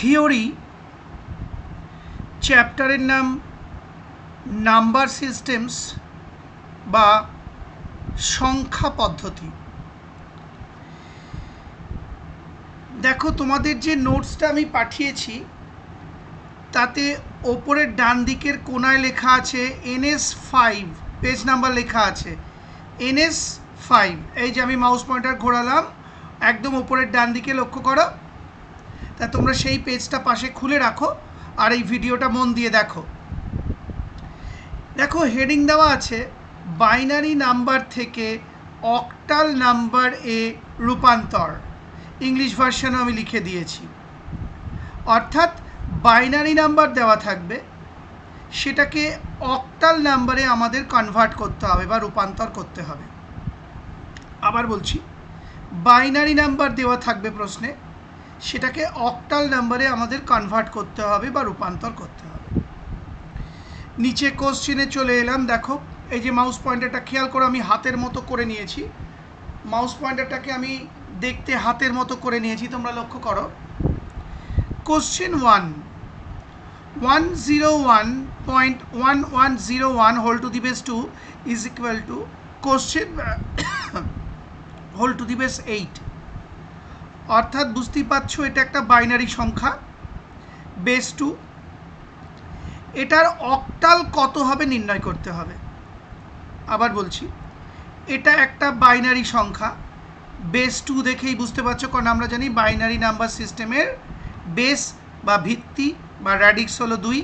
Theory, চ্যাপ্টারের নাম number systems বা সংখ্যা পদ্ধতি। দেখো, তোমাদের যে নোটসটা আমি পাঠিয়েছি তাতে ওপরের ডান দিকের কোনায় লেখা আছে NS5, পেজ নাম্বার লেখা আছে NS5। এই যে আমি মাউস পয়েন্টার ঘোরালাম, একদম ওপরের ডান দিকে লক্ষ্য করো। তা তোমরা সেই পেজটা পাশে খুলে রাখো আর এই ভিডিওটা মন দিয়ে দেখো। দেখো, হেডিং দেওয়া আছে বাইনারি নাম্বার থেকে অক্টাল নাম্বার এ রূপান্তর। ইংলিশ ভার্সনও আমি লিখে দিয়েছি। অর্থাৎ বাইনারি নাম্বার দেওয়া থাকবে, সেটাকে অক্টাল নাম্বারে আমাদের কনভার্ট করতে হবে বা রূপান্তর করতে হবে। আবার বলছি, বাইনারি নাম্বার দেওয়া থাকবে প্রশ্নে, সেটাকে অক্টাল নাম্বারে আমাদের কনভার্ট করতে হবে বা রূপান্তর করতে হবে। নিচে কোশ্চেনে চলে এলাম। দেখো, এই যে মাউস পয়েন্টারটা খেয়াল করো, আমি হাতের মতো করে নিয়েছি। মাউস পয়েন্টারটাকে আমি দেখতে হাতের মতো করে নিয়েছি, তোমরা লক্ষ্য করো। Question 1, 101.1101 whole to the base 2 is equal to question whole to the base 8। অর্থাৎ বুঝতেই পারছো এটা একটা বাইনারি সংখ্যা বেস 2। এটার অক্টাল কত হবে নির্ণয় করতে হবে। আবার বলছি, এটা একটা বাইনারি সংখ্যা বেস 2 দেখেই বুঝতে পারছো, কারণ আমরা জানি বাইনারি নাম্বার সিস্টেমের বেস বা ভিত্তি বা র্যাডিক্স হলো 2।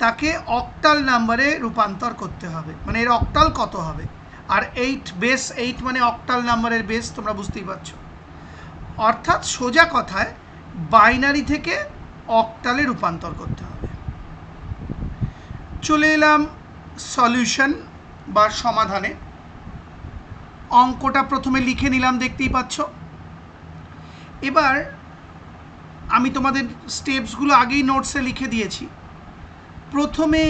তাকে অক্টাল নাম্বারে রূপান্তর করতে হবে, মানে এর অক্টাল কত হবে। আর 8, বেস 8 মানে অক্টাল নাম্বারের বেস, তোমরা বুঝতেই পারছো। অর্থাৎ সোজা কথায় বাইনারি থেকে অক্টালে রূপান্তর করতে হবে। চলে এলাম সলিউশন বা সমাধানে। অঙ্কটা প্রথমে লিখে নিলাম, দেখতেই পাচ্ছ। এবার আমি তোমাদের স্টেপসগুলো আগেই নোটসে লিখে দিয়েছি। প্রথমে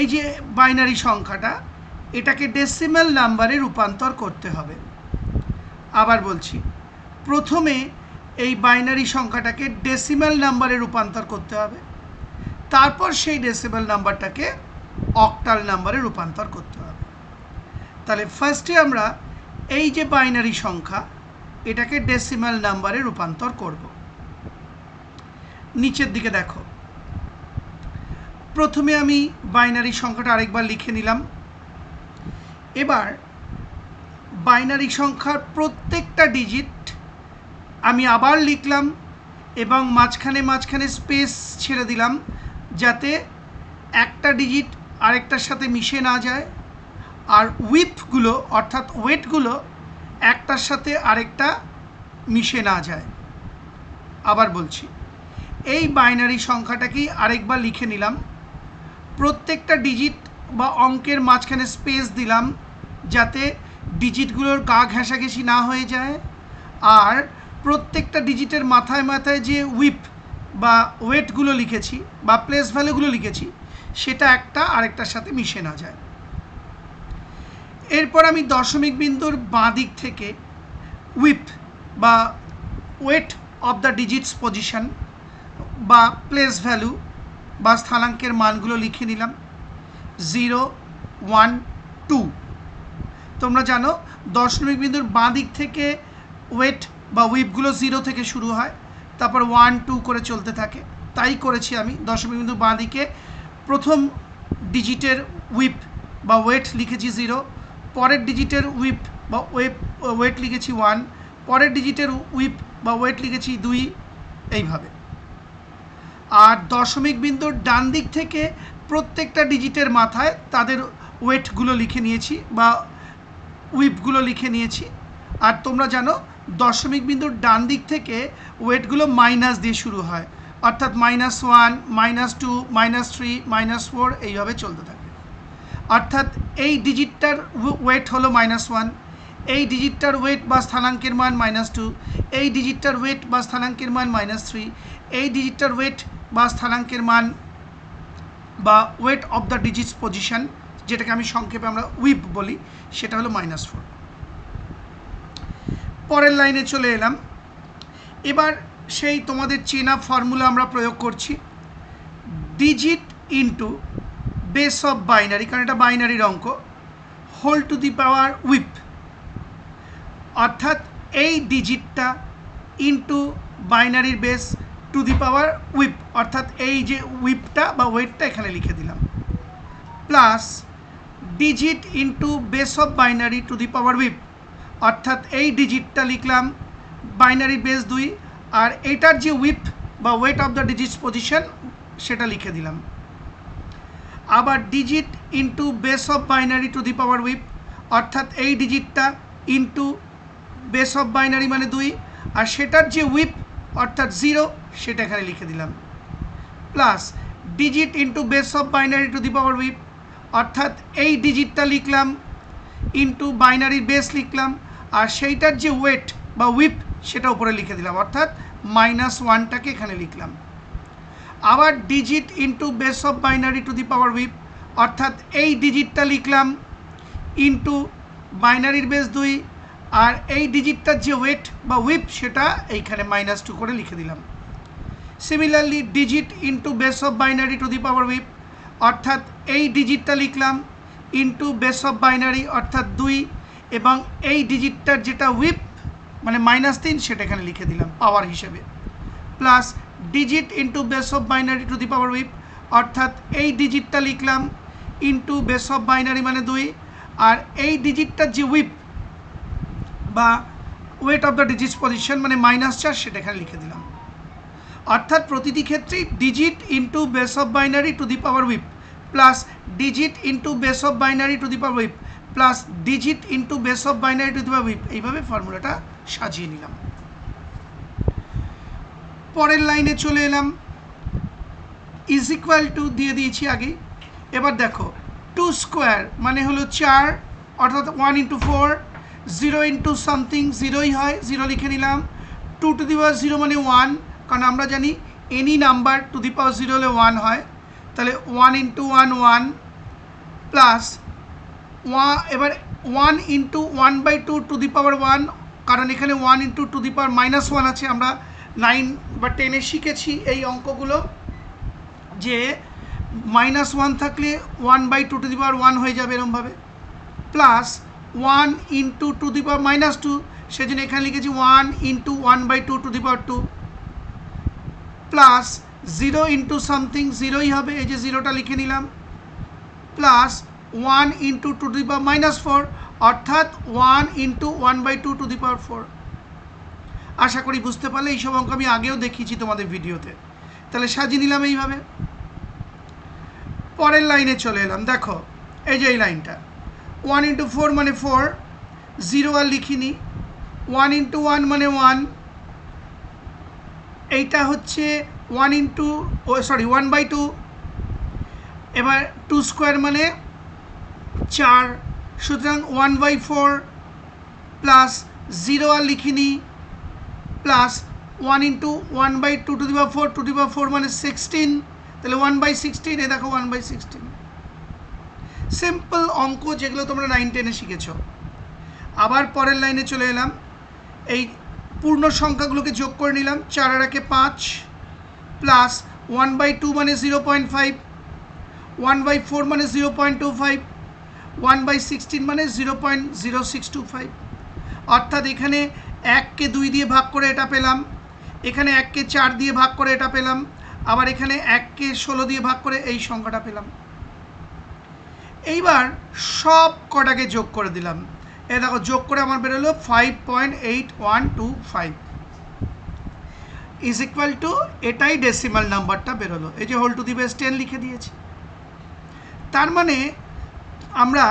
এই যে বাইনারি সংখ্যাটা, এটাকে ডেসিমাল নাম্বারে রূপান্তর করতে হবে। আবার বলছি, প্রথমে এই বাইনারি সংখ্যাটাকে ডেসিমাল নাম্বারে রূপান্তর করতে হবে, তারপর সেই ডেসিমাল নাম্বারটাকে অক্টাল নাম্বারে রূপান্তর করতে হবে। তাহলে ফার্স্টে আমরা এই যে বাইনারি সংখ্যা, এটাকে ডেসিমাল নাম্বারে রূপান্তর করব। নিচের দিকে দেখো, প্রথমে আমি বাইনারি সংখ্যাটা আরেকবার লিখে নিলাম। এবার বাইনারি সংখ্যার প্রত্যেকটা ডিজিট আমি আবার লিখলাম এবং মাঝখানে স্পেস ছেড়ে দিলাম, যাতে একটা ডিজিট আরেকটার সাথে মিশে না যায়, আর উইপগুলো অর্থাৎ ওয়েটগুলো একটার সাথে আরেকটা মিশে না যায়। আবার বলছি, এই বাইনারি সংখ্যাটাকেই আরেকবার লিখে নিলাম। প্রত্যেকটা ডিজিট বা অঙ্কের মাঝখানে স্পেস দিলাম, যাতে ডিজিটগুলোর গা ঘেঁষাঘেঁষি না হয়ে যায়, আর প্রত্যেকটা ডিজিটের মাথায় মাথায় যে উইপ বা ওয়েটগুলো লিখেছি বা প্লেস ভ্যালুগুলো লিখেছি, সেটা একটা আরেকটার সাথে মিশে না যায়। এরপর আমি দশমিক বিন্দুর বাঁ দিক থেকে উইপ বা weight of the digits position বা প্লেস ভ্যালু বা স্থানাঙ্কের মানগুলো লিখে নিলাম। 0, 1, 2। তোমরা জানো দশমিক বিন্দুর বাঁ দিক থেকে ওয়েট বা উইপগুলো 0 থেকে শুরু হয়, তারপর 1, 2 করে চলতে থাকে। তাই করেছি আমি। দশমিক বিন্দুর বাঁ দিকে প্রথম ডিজিটের উইপ বা ওয়েট লিখেছি 0, পরের ডিজিটের উইপ বা ওয়েট লিখেছি 1, পরের ডিজিটের উইপ বা ওয়েট লিখেছি 2, এইভাবে। আর দশমিক বিন্দুর ডান দিক থেকে প্রত্যেকটা ডিজিটের মাথায় তাদের ওয়েটগুলো লিখে নিয়েছি বা উইপগুলো লিখে নিয়েছি। আর তোমরা জানো দশমিক বিন্দুর ডান দিক থেকে ওয়েটগুলো মাইনাস দিয়ে শুরু হয়, অর্থাৎ -1, -2, -3, -4 এইভাবে চলতে থাকে। অর্থাৎ এই ডিজিটটার ওয়েট হলো -1, এই ডিজিটটার ওয়েট বা স্থানাঙ্কের মান -2, এই ডিজিটটার ওয়েট বা স্থানাঙ্কের মান -3, এই ডিজিটটার ওয়েট বা স্থানাঙ্কের মান বা weight of the digits position, যেটাকে আমি সংক্ষেপে আমরা উইপ বলি, সেটা হলো -4। পরের লাইনে চলে এলাম। এবার সেই তোমাদের চেনা ফর্মুলা আমরা প্রয়োগ করছি, digit into base of binary, কারণ এটা বাইনারির অঙ্ক, whole to the power weight, অর্থাৎ এই ডিজিটটা ইন্টু বাইনারির base to the power weight, অর্থাৎ এই যে উইপটা বা ওয়েটটা এখানে লিখে দিলাম, plus digit into base of binary to the power weight, অর্থাৎ এই ডিজিটটা লিখলাম বাইনারি বেস 2 আর এটার যে উইপ বা weight of the digits position সেটা লিখে দিলাম। আবার digit into base of binary to the power weight, অর্থাৎ এই ডিজিটটা ইন্টু বেস অফ বাইনারি মানে 2 আর সেটার যে উইপ অর্থাৎ 0 সেটা এখানে লিখে দিলাম, plus digit into base of binary to the power weight, অর্থাৎ এই ডিজিটটা লিখলাম ইন্টু বাইনারির বেস লিখলাম আর সেইটার যে ওয়েট বা উইপ সেটা উপরে লিখে দিলাম, অর্থাৎ -1টাকে এখানে লিখলাম। আবার digit into base of binary to the power weight, অর্থাৎ এই ডিজিটটা লিখলাম ইন্টু বাইনারির বেস 2 আর এই ডিজিটটার যে ওয়েট বা উইপ সেটা এইখানে -2 করে লিখে দিলাম। Similarly digit into base of binary to the power weight, অর্থাৎ এই ডিজিটটা লিখলাম ইন্টু বেস অফ বাইনারি অর্থাৎ 2 এবং এই ডিজিটটার যেটা উইপ মানে -3 সেটা এখানে লিখে দিলাম পাওয়ার হিসেবে, plus digit into base of binary to the power weight, অর্থাৎ এই ডিজিটটা লিখলাম ইন্টু বেস অফ বাইনারি মানে 2 আর এই ডিজিটটার যে উইপ বা weight of the digits position মানে -4 সেটা এখানে লিখে দিলাম। অর্থাৎ প্রতিটি ক্ষেত্রেই digit into base of binary to the power weep plus digit into base of binary to the power weep plus digit into base of binary to the power weep, এইভাবে ফর্মুলাটা সাজিয়ে নিলাম। পরের লাইনে চলে এলাম, ইজ ইকুয়াল টু দিয়ে দিয়েছি আগেই। এবার দেখো 2 স্কোয়ার মানে হলো 4 অর্থাৎ 1 ইন্টু 4, 0 ইন্টু সামথিং 0ই হয়, 0 লিখে নিলাম। 2 টু দি পাওয়ার 0 মানে 1, কারণ আমরা জানি এনি নাম্বার টু দি পাওয়ার 0 হলে 1 হয়, তাহলে 1 ইন্টু 1 1 প্লাস এবার 1 ইন্টু 1/2 টু দি পাওয়ার 1, কারণ এখানে 1 ইন্টু টু দি পাওয়ার -1 আছে। আমরা 9 বা 10-এ শিখেছি এই অঙ্কগুলো যে -1 থাকলে 1/2 টু দি পাওয়ার 1 হয়ে যাবে এরমভাবে, plus 1 into to the power -2, সেজন্য এখানে লিখেছি 1 into 1/2 to the power 2 plus 0 into something 0ই হবে, এই যে 0টা লিখে নিলাম, plus 1 into to the power -4 অর্থাৎ 1 ইন্টু 1/2 টু দি পাওয়ার 4। আশা করি বুঝতে পারলে, এইসব অঙ্ক আমি আগেও দেখিয়েছি তোমাদের ভিডিওতে। তাহলে সাজিয়ে নিলাম এইভাবে। পরের লাইনে চলে এলাম, দেখো এই যে এই লাইনটা 1 ইন্টু 4 মানে 4, 0 আর লিখিনি, 1 ইন্টু 1 মানে 1, এইটা হচ্ছে 1 ইন্টু 1/2, এবার 2 স্কোয়ার মানে 4, সুতরাং 1/4 প্লাস 0 আর লিখিনি plus 1 into 1/2 to the power 4, to the power 4 মানে 16, তাহলে 1/16, এ দেখো 1/16। সিম্পল অঙ্ক যেগুলো তোমরা 9-10-এ শিখেছো। আবার পরের লাইনে চলে এলাম, এই পূর্ণ সংখ্যাগুলোকে যোগ করে নিলাম, 4 আর 1 5 প্লাস 1/2 মানে 0.5, 1/4 মানে 0.25, 1/16 মানে 0.0625, অর্থাৎ এখানে 1কে 2 দিয়ে ভাগ করে এটা পেলাম, এখানে 1কে 4 দিয়ে ভাগ করে এটা পেলাম, আবার এখানে 1কে 16 দিয়ে ভাগ করে এই সংখ্যাটা পেলাম। এইবার সব কটাকে যোগ করে দিলাম, এই দেখো যোগ করে আমার বেরোলো 5.8125 ইজ ইকুয়াল টু, এটাই ডেসিমাল নাম্বারটা বেরোলো, এই যে হোল টু দি বেস 10 লিখে দিয়েছি। তার মানে আমরা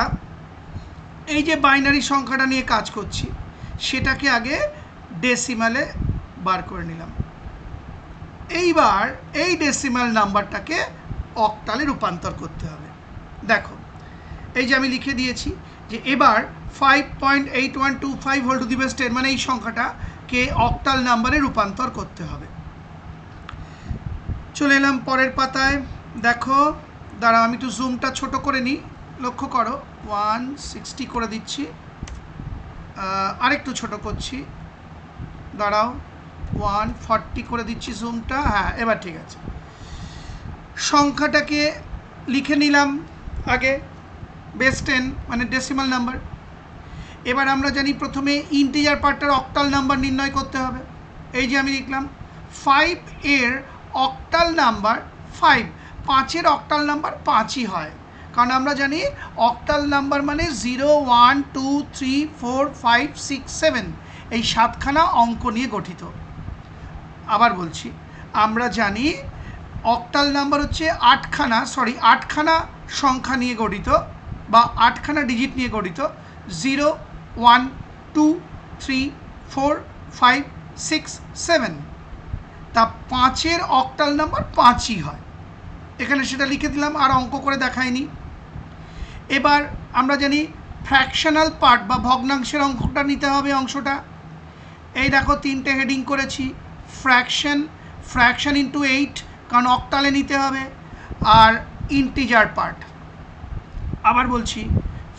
এই যে বাইনারি সংখ্যাটা নিয়ে কাজ করছি সেটাকে আগে ডেসিমালে বার করে নিলাম। এইবার এই ডেসিমাল নাম্বারটাকে অক্টালে রূপান্তর করতে হবে। দেখো এই যে আমি লিখে দিয়েছি যে এবার 5.8125 হোল টু দি বেস 10 মানে এই সংখ্যাটাকে অক্টাল নাম্বারে রূপান্তর করতে হবে। চলে এলাম পরের পাতায়, দেখো দাঁড়াও আমি একটু জুমটা ছোট করে নিই, লক্ষ্য করো 160 করে দিচ্ছি, আরেকটু ছোট করছি, দাঁড়াও 140 করে দিচ্ছি জুমটা, হ্যাঁ এবার ঠিক আছে। সংখ্যাটাকে লিখে নিলাম আগে বেস 10 মানে ডেসিমাল নাম্বার। এবার আমরা জানি প্রথমে ইন্টিজার পার্টটার অক্টাল নাম্বার নির্ণয় করতে হবে। এই যে আমি লিখলাম 5 এর অক্টাল নাম্বার 5, 5-এর অক্টাল নাম্বার 5ই হয়, কারণ আমরা জানি অক্টাল নাম্বার মানে 0 1 2 3 4 5 6 7 এই 7খানা অঙ্ক নিয়ে গঠিত। আবার বলছি, আমরা জানি অক্টাল নাম্বার হচ্ছে 8খানা সংখ্যা নিয়ে গঠিত বা 8খানা ডিজিট নিয়ে গঠিত। 0 1 2 3 4 5 6 7, তা 5-এর অক্টাল নাম্বার 5ই হয়। এখানে সেটা লিখে দিলাম, আর অঙ্ক করে দেখায়নি। এবার আমরা জানি ফ্র্যাকশনাল পার্ট বা ভগ্নাংশের অঙ্কটা নিতে হবে। অংশটা এই দেখো 3টে হেডিং করেছি। ফ্র্যাকশন ইন্টু 8 কারণ অক্টালে নিতে হবে, আর ইন্টিজার পার্ট। আবার বলছি,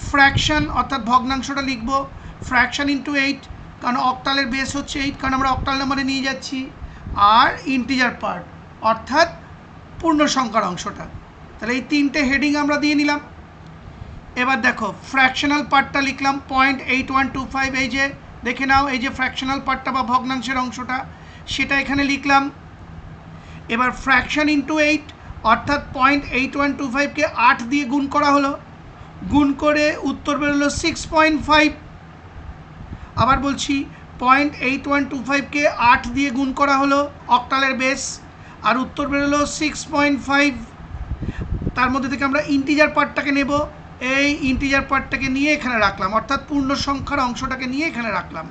ফ্র্যাকশন অর্থাৎ ভগ্নাংশটা লিখব ফ্র্যাকশন ইন্টু 8 কারণ অক্টালের বেস হচ্ছে 8 কারণ আমরা অক্টাল নাম্বারে নিয়ে যাচ্ছি, আর ইন্টিজার পার্ট অর্থাৎ পূর্ণ সংখ্যার অংশটা। তাহলে এই 3টে হেডিং আমরা দিয়ে নিলাম। এবার দেখো ফ্র্যাকশনাল পার্টটা লিখলাম 0.8125, এই যে দেখে নাও, এই যে ফ্র্যাকশনাল পার্টটা বা ভগ্নাংশের অংশটা সেটা এখানে লিখলাম। এবার ফ্র্যাকশন ইন্টু 8 অর্থাৎ 0.8125কে 8 দিয়ে গুণ করা হলো, গুণ করে উত্তর বেরোলো 6.5। আবার বলছি 0.8125কে 8 দিয়ে গুণ করা হলো অক্টালের বেস, আর উত্তর বেরোলো 6.5। তার মধ্যে থেকে আমরা ইন্টিজার পার্টটাকে নেব, এই ইন্টিজার পার্টটাকে নিয়ে এখানে রাখলাম, অর্থাৎ পূর্ণ সংখ্যার অংশটাকে নিয়ে এখানে রাখলাম।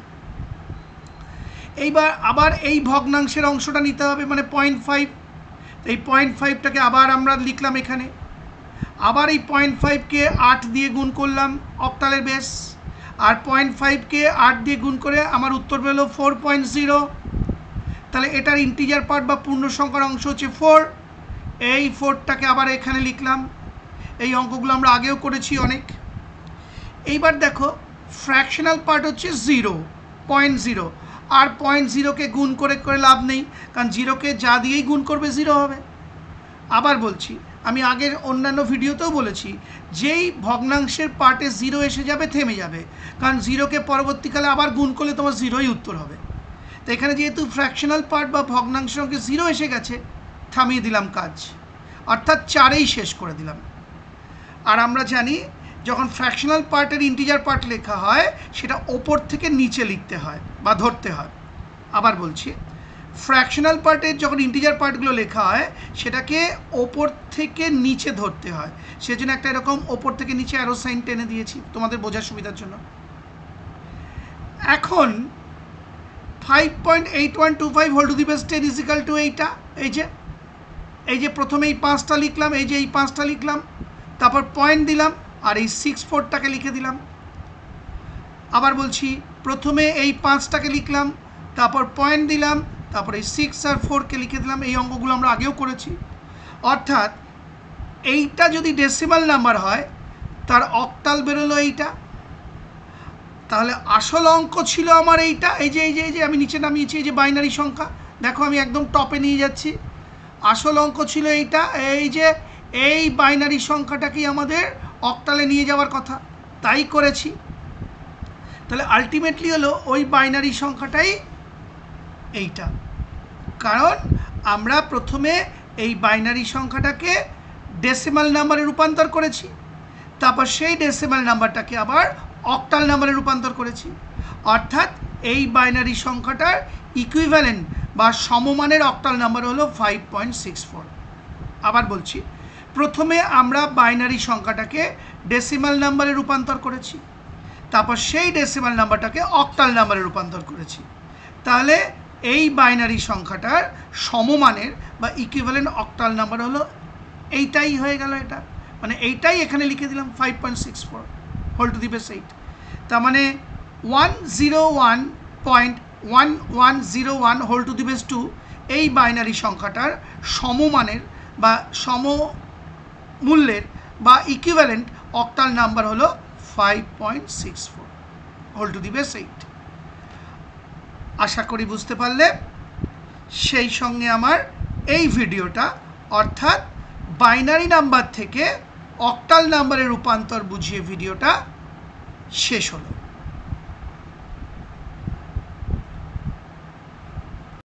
এইবার আবার এই ভগ্নাংশের অংশটা নিতে হবে মানে 0.5, এই 0.5টাকে আবার আমরা লিখলাম এখানে। আবার এই 0.5কে 8 দিয়ে গুণ করলাম অক্টালের বেস, আর 0.5কে 8 দিয়ে গুণ করে আমার উত্তর পেল 4.0। তাহলে এটার ইন্টিজার পার্ট বা পূর্ণ সংখ্যার অংশ হচ্ছে 4। এই 4টাকে আবার এখানে লিখলাম। এই অঙ্কগুলো আমরা আগেও করেছি অনেক। এইবার দেখো ফ্র্যাকশনাল পার্ট হচ্ছে 0.0, আর 0.0কে গুণ করে লাভ নেই, কারণ 0কে যা দিয়েই গুণ করবে 0 হবে। আবার বলছি, আমি আগের অন্যান্য ভিডিওতেও বলেছি, যেই ভগ্নাংশের পার্টে 0 এসে যাবে থেমে যাবে, কারণ 0কে পরবর্তীকালে আবার গুণ করলে তোমার 0ই উত্তর হবে। তো এখানে যেহেতু ফ্র্যাকশনাল পার্ট বা ভগ্নাংশের অঙ্কে 0 এসে গেছে, থামিয়ে দিলাম কাজ, অর্থাৎ 4এই শেষ করে দিলাম। আর আমরা জানি যখন ফ্র্যাকশনাল পার্টের ইন্টিজার পার্ট লেখা হয় সেটা ওপর থেকে নিচে লিখতে হয় বা ধরতে হয়। আবার বলছি, ফ্র্যাকশনাল পার্টের যখন ইন্টিজার পার্টগুলো লেখা হয় সেটাকে ওপর থেকে নিচে ধরতে হয়, সেজন্য একটা এরকম ওপর থেকে নিচে অ্যারো সাইন টেনে দিয়েছি তোমাদের বোঝার সুবিধার জন্য। এখন 5.8125 whole to the base 10 is equal to এইটা, এই যে প্রথমে এই 5টা লিখলাম, এই যে এই 5টা লিখলাম, তারপর পয়েন্ট দিলাম, আর এই 6-4টাকে লিখে দিলাম। আবার বলছি, প্রথমে এই 5টাকে লিখলাম, তারপর পয়েন্ট দিলাম, তারপর এই 6 আর 4কে লিখে দিলাম। এই অঙ্কগুলো আমরা আগেও করেছি। অর্থাৎ এইটা যদি ডেসিমাল নাম্বার হয় তার অক্টাল বেরোলো এইটা, তাহলে আসল অঙ্ক ছিল আমার এইটা। এই যে আমি নিচে নামিয়েছি, এই যে বাইনারি সংখ্যা, দেখো আমি একদম টপে নিয়ে যাচ্ছি। আসল অঙ্ক ছিল এইটা, এই যে এই বাইনারি সংখ্যাটাকেই আমাদের অক্টালে নিয়ে যাওয়ার কথা, তাই করেছি। তাহলে আলটিমেটলি হলো ওই বাইনারি সংখ্যাটাই এইটা, কারণ আমরা প্রথমে এই বাইনারি সংখ্যাটাকে ডেসিমাল নাম্বারে রূপান্তর করেছি, তারপর সেই ডেসিমাল নাম্বারটাকে আবার অক্টাল নাম্বারে রূপান্তর করেছি। অর্থাৎ এই বাইনারি সংখ্যাটার ইকুইভ্যালেন্ট বা সমমানের অক্টাল নাম্বার হলো 5.64। আবার বলছি, প্রথমে আমরা বাইনারি সংখ্যাটাকে ডেসিমাল নাম্বারে রূপান্তর করেছি, তারপর সেই ডেসিমাল নাম্বারটাকে অক্টাল নাম্বারে রূপান্তর করেছি। তাহলে এই বাইনারি সংখ্যাটার সমমানের বা ইকুইভ্যালেন্ট অক্টাল নাম্বার হলো এইটাই হয়ে গেল। এটা মানে এইটাই এখানে লিখে দিলাম 5.64 হোল টু দি বেস 8। তার মানে 101.1101 হোল টু দি বেস 2 এই বাইনারি সংখ্যাটার সমমানের বা সমমূল্যের বা ইকুইভ্যালেন্ট অক্টাল নাম্বার হলো 5.64 হোল টু দি বেস 8। আশা করি বুঝতে পারলে। সেই সঙ্গে আমার এই ভিডিওটা অর্থাৎ বাইনারি নাম্বার থেকে অক্টাল নাম্বারে রূপান্তর বুঝিয়ে ভিডিওটা শেষ হলো।